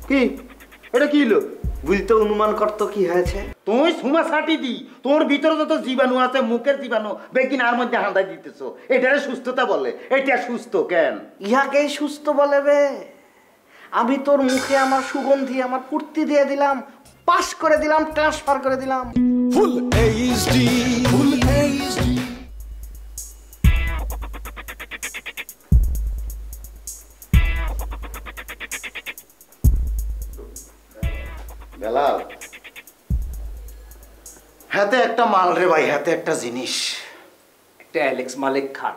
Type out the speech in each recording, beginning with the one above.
কি এটা কি হলো? বুঝতে অনুমান করতো কি হয়েছে? তুই সুমা ছাটি দি, তোর ভিতরে যত জীবাণু আছে, মুখের জীবাণু বেকিন আর মধ্যে হাঁদাই দিতেছ। এটারে সুস্থতা বলে। এটা সুস্থ কেন? ইহাকেই সুস্থ বলে বে। আমি তোর মুখে আমার সুগন্ধি, আমার ফুর্তি দিয়ে দিলাম, পাস করে দিলাম, ট্রান্সফার করে দিলাম। Full HD, full HD. Belal, হাতে একটা মাল রে ভাই, হাতে একটা জিনিস। একটা অ্যালেক্স মালেক খান।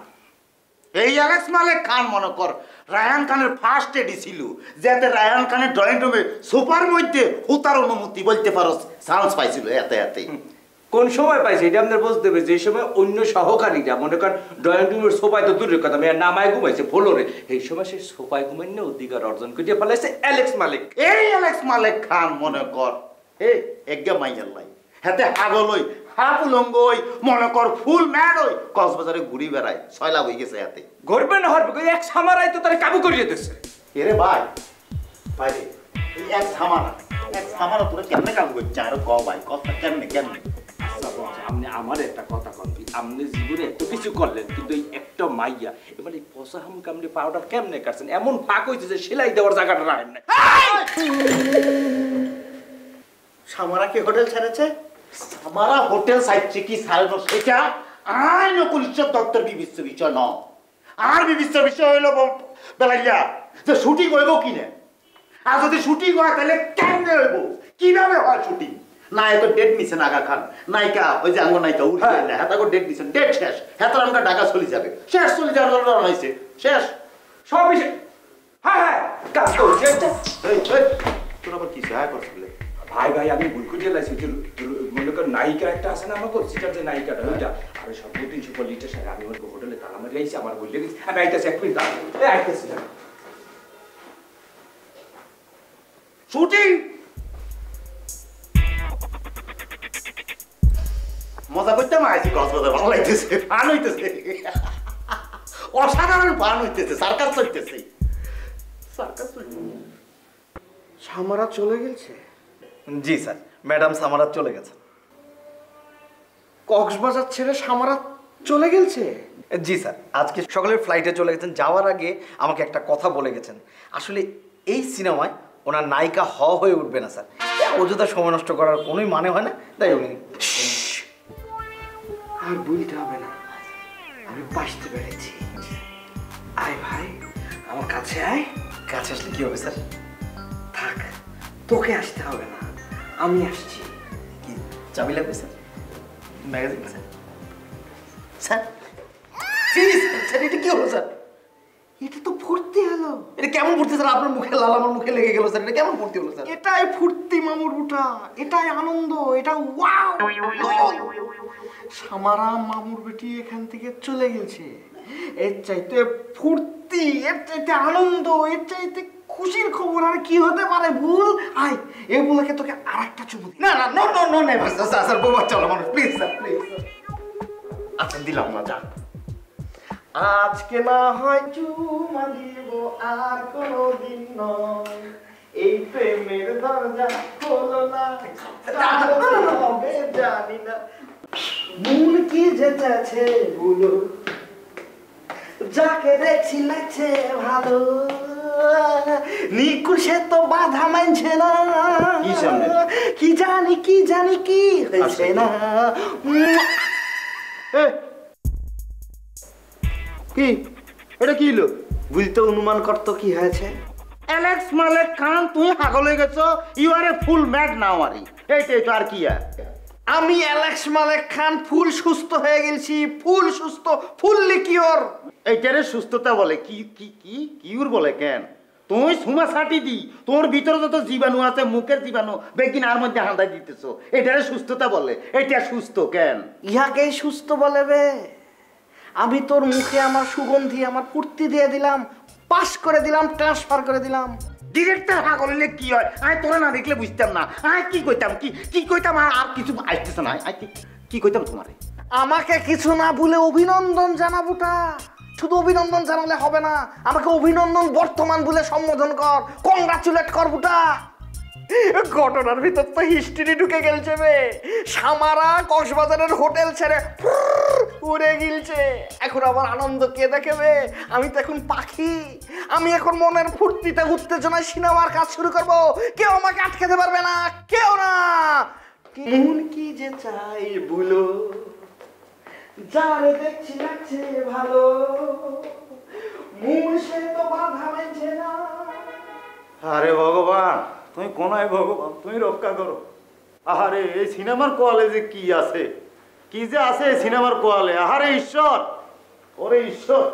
এই অ্যালেক্স মালেক খান মনে কর রায়হান খানের ফার্স্ট এডি ছিল, যাতে রায়হান খানের ড্রয়িং রুমে সোফার মধ্যে হুতার অনুমতি বলতে পারো চান্স পাইছিল। হাতে হাতে কোন সময় পাইছে এটা আপনার বুঝতে হবে। যে সময় অন্য সহকারীরা মনে করেন ড্রয়িং রুমের সোফায় তো দূরের কথা, মেয়ের নামায় ঘুমাইছে ফ্লোরে, এই সময় সে সোফায় ঘুমাইন্য অধিকার অর্জন করে ফেলাইছে অ্যালেক্স মালেক। এই অ্যালেক্স মালেক খান মনে কর এজ্ঞা মাইয়াল্লাই হাতে হাগলই হাপুলঙ্গই মনে কর ফুল ম্যাড ওই কক্সবাজারে ঘুরি বেড়ায়, ছয়লা হয়ে গেছে হাতে। ঘুরবে না হরবে এক সামারাই তো তারা কাবু করিয়ে দিচ্ছে। এরে ভাই ভাইরে এই এক সামারা তোরা কেমনে কাবু করছে? আরো ক ভাই কথা কেমনে কেমনে? আপনি আমার একটা কথা কনবি, আপনি জীবনে এত কিছু করলেন কিন্তু এই একটা মাইয়া এবার এই পচা হামুক আপনি পাউডার কেমনে কাটছেন? এমন ফাঁক হয়েছে যে সেলাই দেওয়ার জায়গাটা রাখেন না। সামারা কি হোটেল ছেড়েছে? সামারা হোটেল ছাড়ছে কি ছাড়লো সেটা আইন ও পুলিশের দপ্তর বিবিচ্ছ বিষয় ন। আর বিবিচ্ছ বিষয় হইল বেলাইয়া যে শুটিং হইব কিনে। আর যদি শুটিং হয় তাহলে কেমনে হইব, কিভাবে হয় শুটিং? নায়ক ডেট নিছে আগা খান, নায়িকা ওই যে আঙ্গ নায়িকা উঠে হেতাকে ডেট নিছে, ডেট শেষ, হেতার আমাকে ঢাকা চলে যাবে, শেষ চলে যাওয়ার জন্য হয়েছে শেষ সব হ্যাঁ কাজ করছে। তোর আবার কিছু হ্যাঁ করছিলে? ভাই ভাই আমি ভুল করে লাইছি, মনে কর নায়িকা একটা আছে না আমাকে, সেটার যে নায়িকাটা ওইটা আমি সব 300 লিটার সাথে আমি ওর হোটেলে তালা মারি আইছি, আমার বললে গেছি আমি আইতেছি এক মিনিট আইতেছি। শুটিং মজা করতে মাইছি, কক্সবাজার ভালো লাগতেছে, ফান হইতেছে, অসাধারণ ফান হইতেছে, সার্কাস চলতেছে, সার্কাস চলতেছে। সামারা চলে গেছে? জি স্যার, ম্যাডাম সামারা চলে গেছে। কক্সবাজার ছেড়ে সামারা চলে গেছে? জি স্যার, আজকে সকালের ফ্লাইটে চলে গেছেন। যাওয়ার আগে আমাকে একটা কথা বলে গেছেন, আসলে এই সিনেমায় ওনার নায়িকা হয়ে উঠবে না স্যার। অযথা সময় নষ্ট করার কোনোই মানে হয় না, তাই উনি আর বলতে হবে না, আমি বাঁচতে পেরেছি। আয় ভাই আমার কাছে আয়। কাছে আসলে কি হবে স্যার? থাক, তোকে আসতে হবে না, আমি আসছি। কি চাবি লাগবে sir? Magazine sir? Sir sir এটা কি হলো স্যার? এটা তো ফুর্তি হলো। এটা কেমন ফুর্তি স্যার? আপনার মুখে লাল, আমার মুখে লেগে গেল স্যার, এটা কেমন ফুর্তি হলো স্যার? এটাই ফুর্তি মামুর বুটা, এটাই আনন্দ, এটা ওয়াও। সামারা মামুর বেটি এখান থেকে চলে গেছে, এর চাইতে ফুর্তি, এর চাইতে আনন্দ, এর চাইতে খুশির খবর আর কি হতে পারে? ভুল আয় এ বলে তোকে আর একটা চুমু দিই। না না no no no never sir, sir বউ বাচ্চা হলো মানুষ, প্লিজ স্যার প্লিজ। আচ্ছা দিলাম না, যা। আজকে না হয় চুমা দিব, আর কোনদিন নয়, এই প্রেমের দরজা খোলো না, হবে জানি না। মন কি যেতেছে বলো, যাকে দেখছি লাগছে ভালো, নিকুশে তো বাধা মানছে না, কি জানি কি জানি কি হয়েছে না। কি এটা কি হলো? বুঝতে অনুমান করতো কি হয়েছে? অ্যালেক্স মালেক খান তুই পাগল হয়ে গেছো, you R A full mad নাও। আরে এইটাই তো, আর কি? আমি অ্যালেক্স মালেক খান ফুল সুস্থ হয়ে গেছি, ফুল সুস্থ, ফুললি কিওর। এইটারে সুস্থতা বলে? কি কি কি কিউর বলে কেন? তুই সুমা ছাটি দি, তোর ভিতরে যত জীবাণু আছে, মুখের জীবাণু বেকিন আর মধ্যে হাঁদাই দিতেছ। এটারে সুস্থতা বলে। এটা সুস্থ কেন? ইহাকেই সুস্থ বলে বে। আমি তোর মুখে আমার সুগন্ধি, আমার ফুর্তি দিয়ে দিলাম, পাস করে দিলাম, ট্রান্সফার করে দিলাম। ডিরেক্টর হা করলে কি হয়? আয় তোরা না দেখলে বুঝতাম না। আয় কি কইতাম, কি কি কইতাম? আর কিছু আসতেছে না। আয় কি কইতাম তোমারে? আমাকে কিছু না ভুলে অভিনন্দন জানাবোটা। শুধু অভিনন্দন জানালে হবে না, আমাকে অভিনন্দন বর্তমান বলে সম্বোধন কর, কংগ্রাচুলেট কর বুটা। ঘটনার ভিতর তো হিস্ট্রি ঢুকে গেলছে বে। সামারা কক্সবাজারের হোটেল ছেড়ে উড়ে গিলছে। এখন আবার আনন্দ কে দেখবে? আমি তো এখন পাখি। আমি এখন মনের ফুর্তিতে উত্তেজনায় সিনেমার কাজ শুরু করব। কেউ আমাকে আটকাতে পারবে না, কেউ না। মন কি যে চাই বলো, যারে দেখছি লাগছে ভালো, মন সে তো বাধা মানছে না। আরে ভগবান, তুমি কোনায় ভগবান, তুমি রক্ষা করো। আহারে এই সিনেমার কোয়ালে যে কি আছে, কি যে আছে এই সিনেমার কোয়ালে। আহারে ঈশ্বর, ওরে ঈশ্বর।